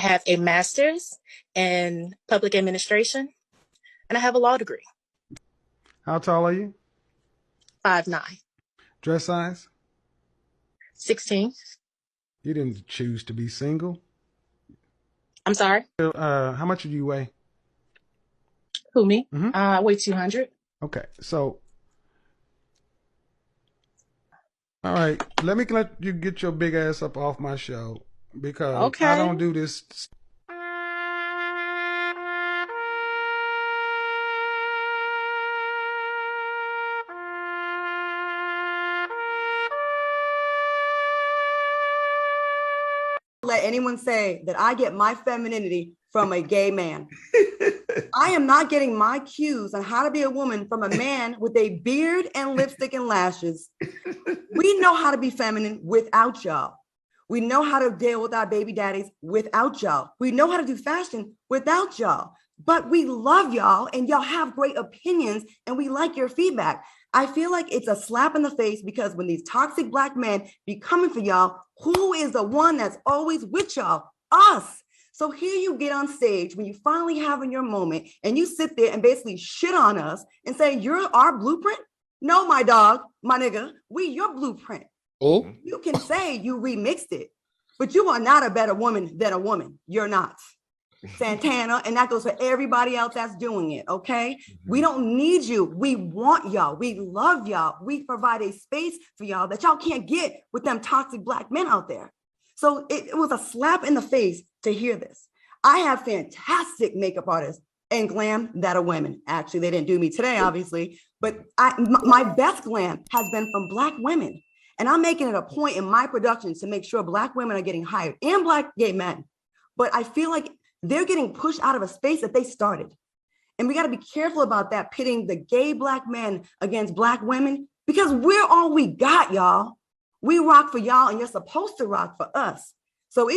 have a master's in public administration, and I have a law degree. How tall are you? 5'9". Dress size? 16. You didn't choose to be single. I'm sorry? How much do you weigh? Who, me? Mm-hmm. I weigh 200. Okay, so, all right, let you get your big ass up off my show because Okay. I don't do this. Let anyone say that I get my femininity from a gay man. I am not getting my cues on how to be a woman from a man with a beard and lipstick and lashes. We know how to be feminine without y'all. We know how to deal with our baby daddies without y'all. We know how to do fashion without y'all. But we love y'all and y'all have great opinions and we like your feedback. I feel like it's a slap in the face because when these toxic Black men be coming for y'all, who is the one that's always with y'all? Us. So here you get on stage when you finally having your moment and you sit there and basically shit on us and say, you're our blueprint? No, my dog, my nigga, we your blueprint. Oh, You can say you remixed it, but you are not a better woman than a woman. You're not. Santana, and that goes for everybody else that's doing it, okay? We don't need you. We want y'all. We love y'all. We provide a space for y'all that y'all can't get with them toxic Black men out there. So it was a slap in the face to hear this. I have fantastic makeup artists and glam that are women. Actually, they didn't do me today, obviously, but my best glam has been from Black women. And I'm making it a point in my productions to make sure Black women are getting hired and Black gay men. But I feel like they're getting pushed out of a space that they started. And we got to be careful about that, pitting the gay Black men against Black women, because we're all we got, y'all. We rock for y'all and you're supposed to rock for us. So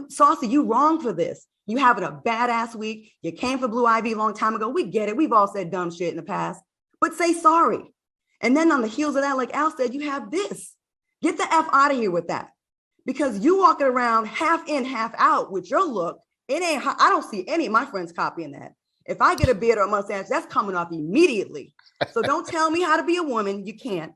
Saucy, you wrong for this. You having a badass week. You came for Blue Ivy a long time ago. We get it. We've all said dumb shit in the past, but say sorry. And then on the heels of that, like Al said, you have this. Get the F out of here with that. Because you walking around half in, half out with your look. It ain't, I don't see any of my friends copying that. If I get a beard or a mustache, that's coming off immediately. So don't tell me how to be a woman. You can't.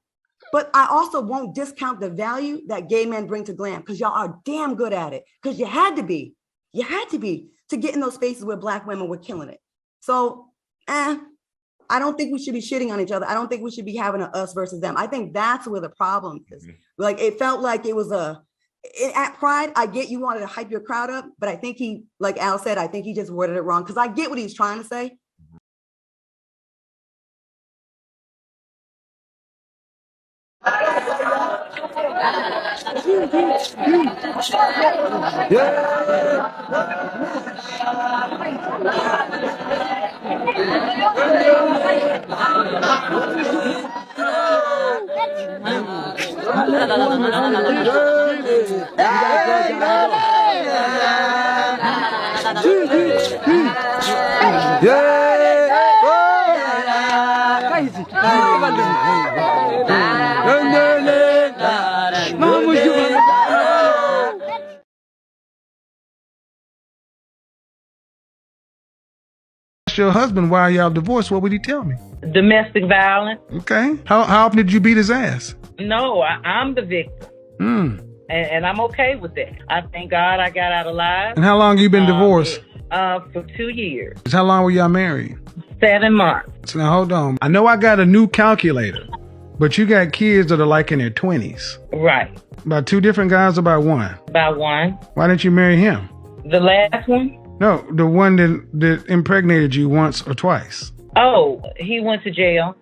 But I also won't discount the value that gay men bring to glam because y'all are damn good at it. Because you had to be to get in those spaces where Black women were killing it. So, I don't think we should be shitting on each other. I don't think we should be having an us versus them. I think that's where the problem is. Like, it felt like it was at Pride, I get you wanted to hype your crowd up, but I think he, like Al said, I think he just worded it wrong because I get what he's trying to say. Your husband, why y'all divorced? What would he tell me? Domestic violence. Okay. How often did you beat his ass? No, I'm the victim. And I'm okay with that. I thank God I got out alive. And how long you been divorced? For 2 years. How long were y'all married? 7 months. So now hold on. I know I got a new calculator, but you got kids that are like in their 20s. Right. About 2 different guys or about one? About one. Why didn't you marry him? The last one? No, the one that impregnated you once or twice. Oh, he went to jail.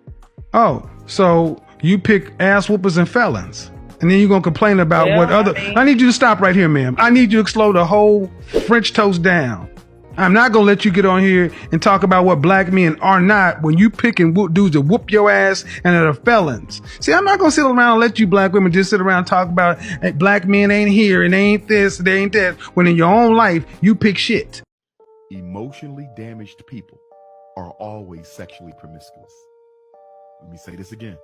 Oh, so you pick ass whoopers and felons. And then you're going to complain about what other... I need you to stop right here, ma'am. I need you to slow the whole French toast down. I'm not going to let you get on here and talk about what Black men are not when you pick and dudes that whoop your ass and are felons. See, I'm not going to sit around and let you Black women just sit around and talk about hey, Black men ain't here and they ain't this, they ain't that, when in your own life, you pick shit. Emotionally damaged people are always sexually promiscuous. Let me say this again.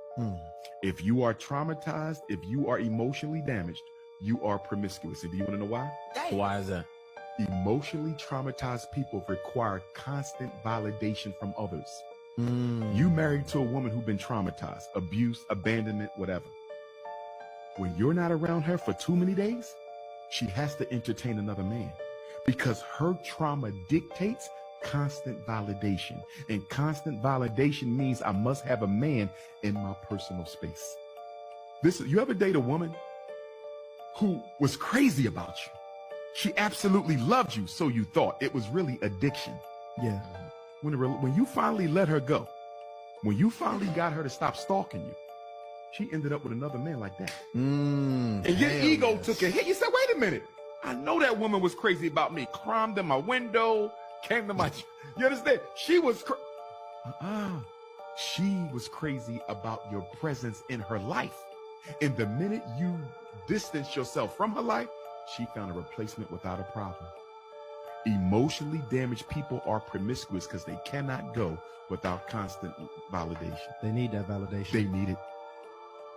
If you are traumatized, if you are emotionally damaged, you are promiscuous. And do you want to know why? why is that? Emotionally traumatized people require constant validation from others. You married to a woman who's been traumatized, abuse, abandonment, whatever. When you're not around her for too many days, she has to entertain another man because her trauma dictates constant validation. And constant validation means I must have a man in my personal space. You ever date a woman who was crazy about you? She absolutely loved you, so you thought. It was really addiction. Yeah. When you finally let her go, when you finally got her to stop stalking you, she ended up with another man like that. And your ego took a hit. You said, wait a minute. I know that woman was crazy about me. Climbed in my window, came to my... You understand? She was... She was crazy about your presence in her life. And the minute you distance yourself from her life, she found a replacement without a problem. Emotionally damaged people are promiscuous because they cannot go without constant validation. They need that validation. They need it.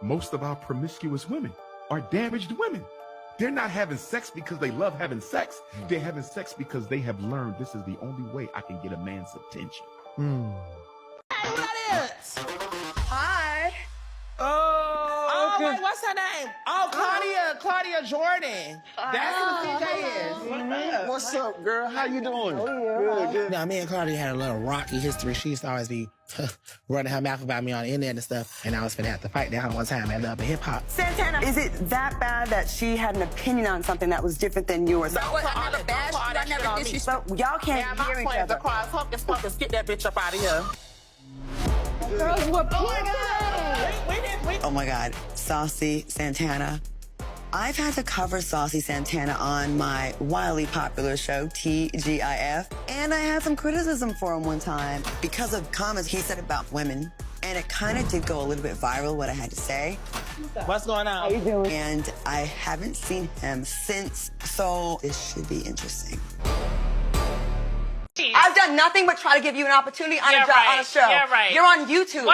Most of our promiscuous women are damaged women. They're not having sex because they love having sex. They're having sex because they have learned this is the only way I can get a man's attention. Hey, who that is? Hi. Oh, wait, what's her name? Oh, Claudia Jordan. That's who CJ is. What's up, girl? How you doing? Good. Now, me and Claudia had a little rocky history. She used to always be running her mouth about me on the internet and stuff. And I was finna have to fight down one time at Love and Hip Hop. Santana, is it that bad that she had an opinion on something that was different than yours? I never bashed you. I never disrespected. But y'all can't hear each other. Hocus pocus, get that bitch up out of here. Girls were Oh my God, Saucy Santana. I've had to cover Saucy Santana on my wildly popular show, TGIF, and I had some criticism for him one time because of comments he said about women, and it kind of did go a little bit viral, what I had to say. What's going on? How you doing? And I haven't seen him since, so this should be interesting. I've done nothing but try to give you an opportunity on a show. Yeah, right. You're on YouTube.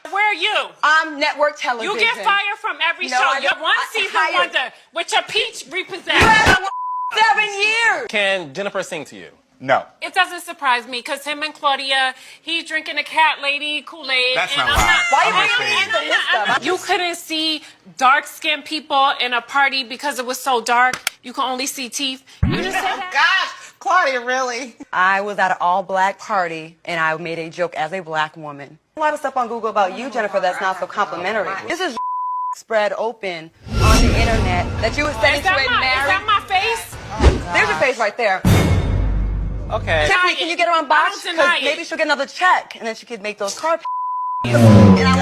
Where are you? I'm network television. You get fired from every show. You're one season wonder with your peach repossessed. You had 7 years. Can Jennifer sing to you? No. It doesn't surprise me because him and Claudia, he's drinking a cat lady Kool-Aid. That's and not why. You couldn't see dark-skinned people in a party because it was so dark. You could only see teeth. You just said that. Gosh, Claudia, really? I was at an all-black party, and I made a joke as a black woman. A lot of stuff on Google about you, Jennifer, that's not so complimentary. This is spread open on the internet that you were sending to a married... Is that my face? There's your face right there. Okay. Tiffany, can you get her on box? Don't deny Maybe it. she'll get another check, and then she could make those cards. And I will come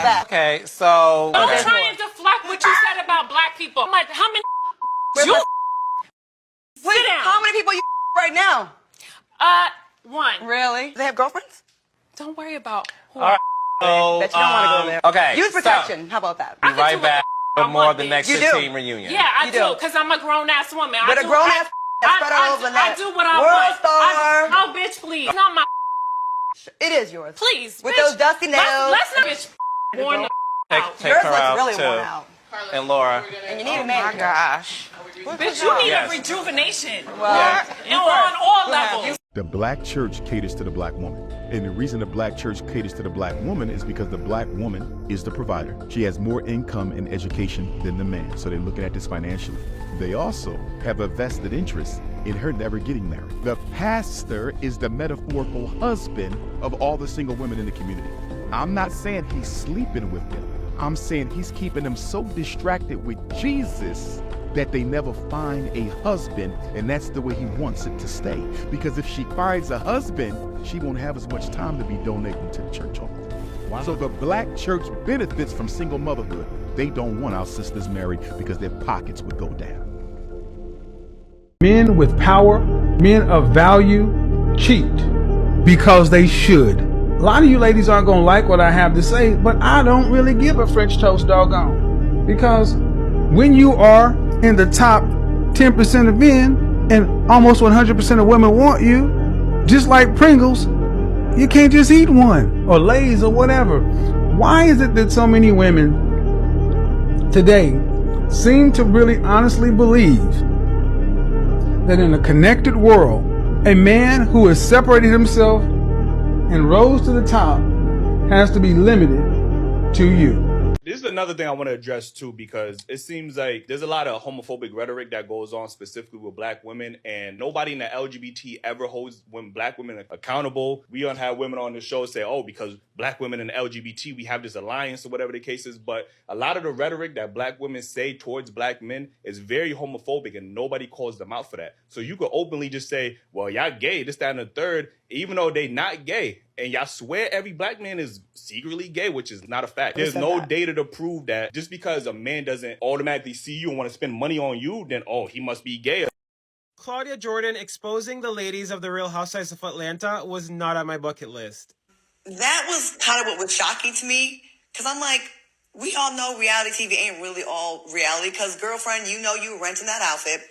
back. Okay, so... Don't try and deflect what you said about black people. I'm like, how many you sit down. How many people you right now? One. Really? Do they have girlfriends? Don't worry about who. All right, so, Bet you don't want to go there. Okay. Use protection. How about that? Be right back for more of the next You do. 15 reunion. Yeah, I You do, do. because I'm a grown-ass woman. But a grown-ass spread all over I that. do what I World want. star. Oh, bitch, please. It's not my... It is yours. Please, With bitch. those dusty nails. Let's not bitch worn the Take Yours her looks out, really too. worn out. And Laura. And you need a man. My gosh. Bitch, you need Yes. a rejuvenation. Well, And on all levels. The black church caters to the black woman. And the reason the black church caters to the black woman is because the black woman is the provider. She has more income and education than the man. So they're looking at this financially. They also have a vested interest in her never getting married. The pastor is the metaphorical husband of all the single women in the community. I'm not saying he's sleeping with them. I'm saying he's keeping them so distracted with Jesus that they never find a husband, and that's the way he wants it to stay. Because if she finds a husband, she won't have as much time to be donating to the church home. Wow. So the black church benefits from single motherhood. They don't want our sisters married because their pockets would go down. Men with power, men of value, cheat because they should. A lot of you ladies aren't going to like what I have to say, but I don't really give a French toast doggone. Because when you are in the top 10% of men and almost 100% of women want you, just like Pringles, you can't just eat one or Lay's or whatever. Why is it that so many women today seem to really honestly believe that in a connected world, a man who has separated himself and rose to the top has to be limited to you. This is another thing I want to address too, because it seems like there's a lot of homophobic rhetoric that goes on specifically with black women, and nobody in the LGBT ever holds black women accountable. We don't have women on the show say, oh, because black women and LGBT, we have this alliance or whatever the case is. But a lot of the rhetoric that black women say towards black men is very homophobic, and nobody calls them out for that. So you could openly just say, well, y'all gay, this, that, and the third, even though they not gay. And y'all swear every black man is secretly gay, which is not a fact. There's no data to prove that. Just because a man doesn't automatically see you and want to spend money on you, then, oh, he must be gay. Claudia Jordan exposing the ladies of the Real Housewives of Atlanta was not on my bucket list. That was kind of what was shocking to me, because I'm like, we all know reality TV ain't really all reality, because girlfriend, you know you renting that outfit.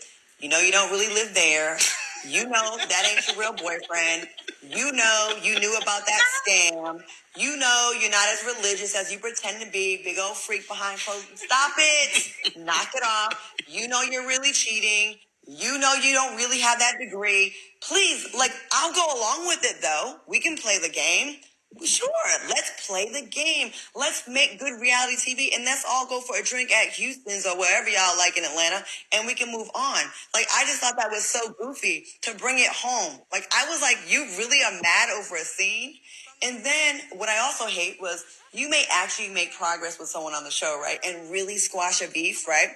You know you don't really live there. You know that ain't your real boyfriend. You know you knew about that scam. You know you're not as religious as you pretend to be. Big old freak behind closed. Stop it. Knock it off. You know you're really cheating. You know you don't really have that degree. Please, like, I'll go along with it, though. We can play the game. Sure, let's play the game. Let's make good reality TV, and let's all go for a drink at Houston's or wherever y'all like in Atlanta, and we can move on. Like, I just thought that was so goofy to bring it home. Like, I was like, you really are mad over a scene? And then what I also hate was you may actually make progress with someone on the show, right, and really squash a beef, right?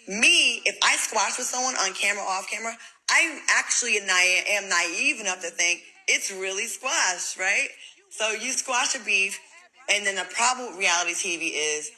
Me, if I squash with someone on camera, off camera, I actually am naive enough to think it's really squashed, right? So you squash a beef, and then the problem with reality TV is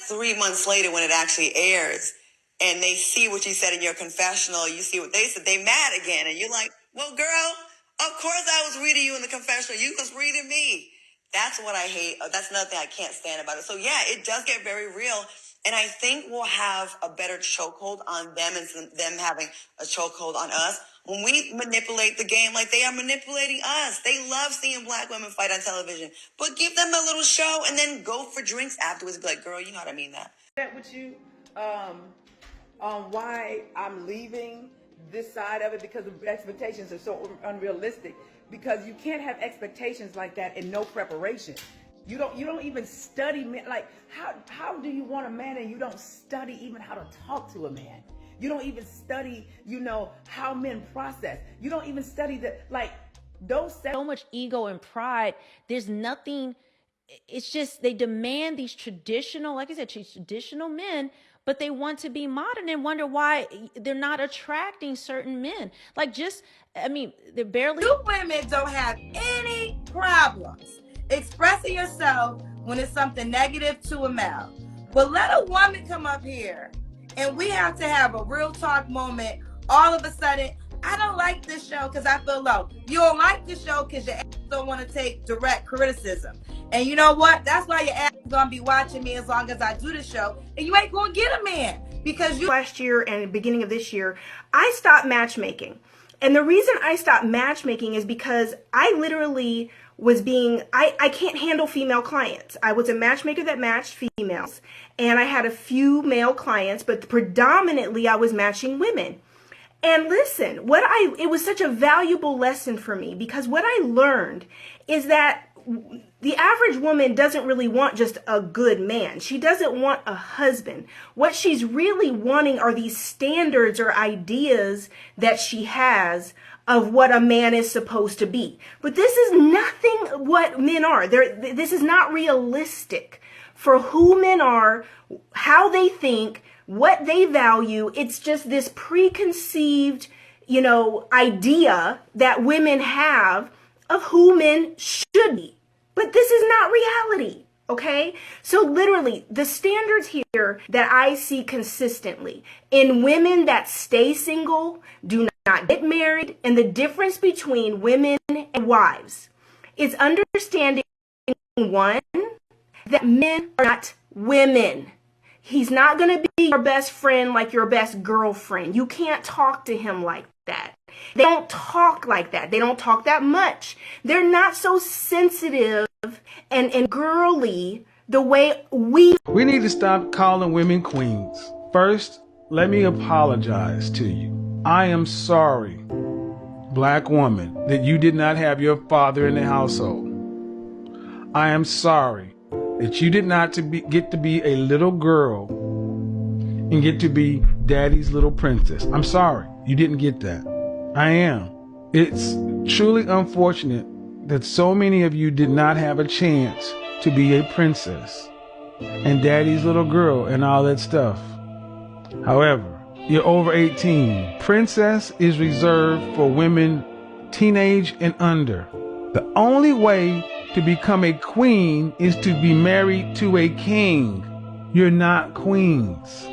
3 months later when it actually airs, and they see what you said in your confessional, you see what they said, they mad again, and you're like, well, girl, of course I was reading you in the confessional. You was reading me. That's what I hate. That's another thing I can't stand about it. So yeah, it does get very real. And I think we'll have a better chokehold on them and them having a chokehold on us when we manipulate the game like they are manipulating us. They love seeing black women fight on television. But give them a little show and then go for drinks afterwards and be like, girl, you know what I mean that. With you on why I'm leaving this side of it, because the expectations are so unrealistic. Because you can't have expectations like that and no preparation. You don't even study men. Like, how do you want a man and you don't study even how to talk to a man? You don't even study, how men process. You don't even study so much ego and pride. There's nothing. It's just they demand these traditional, like I said, traditional men, but they want to be modern and wonder why they're not attracting certain men. They're barely. You women don't have any problems expressing yourself when it's something negative to a male. But let a woman come up here and we have to have a real talk moment. All of a sudden, I don't like this show because I feel low. You don't like this show because your ass don't want to take direct criticism. And you know what? That's why your ass is going to be watching me as long as I do the show. And you ain't going to get a man because Last year and beginning of this year, I stopped matchmaking. And the reason I stopped matchmaking is because I literally was I can't handle female clients. I was a matchmaker that matched females, and I had a few male clients, but predominantly I was matching women. And listen, it was such a valuable lesson for me, because what I learned is that the average woman doesn't really want just a good man. She doesn't want a husband. What she's really wanting are these standards or ideas that she has of what a man is supposed to be. But this is nothing what men are. This is not realistic for who men are, how they think, what they value. It's just this preconceived, idea that women have of who men should be. But this is not reality, okay? So literally, the standards here that I see consistently in women that stay single, do not get married, and the difference between women and wives is understanding, one, that men are not women. He's not going to be your best friend like your best girlfriend. You can't talk to him like that. They don't talk like that. They don't talk that much. They're not so sensitive and girly the way we need to stop calling women queens. First, let me apologize to you. I am sorry, black woman, that you did not have your father in the household. I am sorry that you did not get to be a little girl and get to be daddy's little princess. I'm sorry you didn't get that. I am. It's truly unfortunate that so many of you did not have a chance to be a princess and daddy's little girl and all that stuff. However, you're over 18. Princess is reserved for women teenage and under. The only way to become a queen is to be married to a king. You're not queens,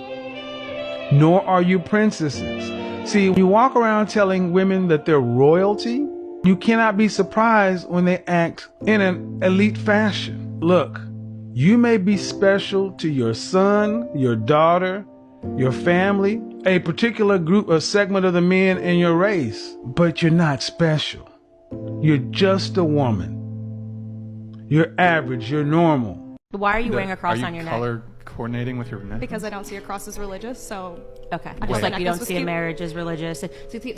nor are you princesses. See, you walk around telling women that they're royalty. You cannot be surprised when they act in an elite fashion. Look, you may be special to your son, your daughter, your family, a particular group or segment of the men in your race, but you're not special. You're just a woman. You're average, you're normal. Why are you wearing a cross on your neck? Color coordinating with your neck? Because I don't see a cross as religious, so okay. Just like you don't see a marriage as religious. So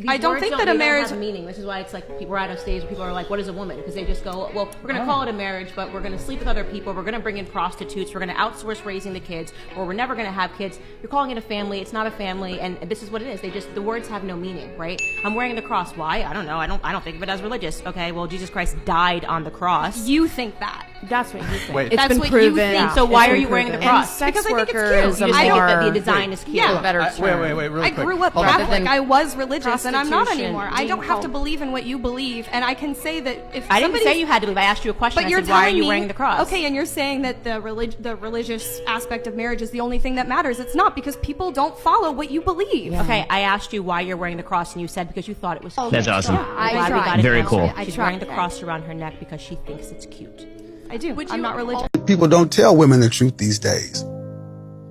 I don't think that a marriage have meaning. This is why it's like we're out of stage where people are like, "What is a woman?" Because they just go, "Well, we're going to call it a marriage, but we're going to sleep with other people. We're going to bring in prostitutes. We're going to outsource raising the kids, or we're never going to have kids." You're calling it a family. It's not a family, and this is what it is. The words have no meaning, right? I'm wearing the cross. Why? I don't know. I don't think of it as religious. Okay, well, Jesus Christ died on the cross. You think that? That's what you think. Wait, that's what you think. So why are you wearing the cross? Because I think it's cute. You just think that the design is cute. Yeah. Wait, really I quick. grew up Hold on. Catholic. I was religious, and I'm not Prostitution, anymore. I don't have to believe in what you believe, and I can say that if I didn't say you had to believe. I asked you a question. But I you're said, why are telling you me, wearing the cross? Okay, and you're saying that the religious aspect of marriage is the only thing that matters. It's not, because people don't follow what you believe. Yeah. Okay, I asked you why you're wearing the cross, and you said because you thought it was cute. That's awesome. Yeah, I tried. Very cool. She's wearing the cross around her neck because she thinks it's cute. I do. I'm not religious. People don't tell women the truth these days.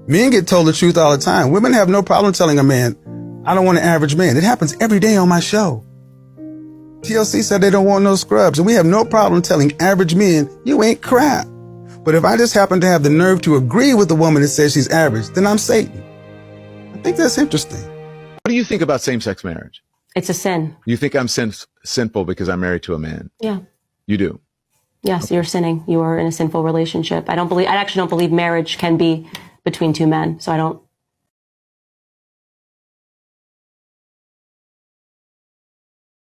Men get told the truth all the time. Women have no problem telling a man, I don't want an average man. It happens every day on my show. TLC said they don't want no scrubs, and we have no problem telling average men, you ain't crap. But if I just happen to have the nerve to agree with the woman that says she's average, then I'm Satan. I think that's interesting. What do you think about same-sex marriage? It's a sin. You think I'm sinful because I'm married to a man? Yeah. You do? Yes, you're sinning. You are in a sinful relationship. I actually don't believe marriage can be between two men. So I don't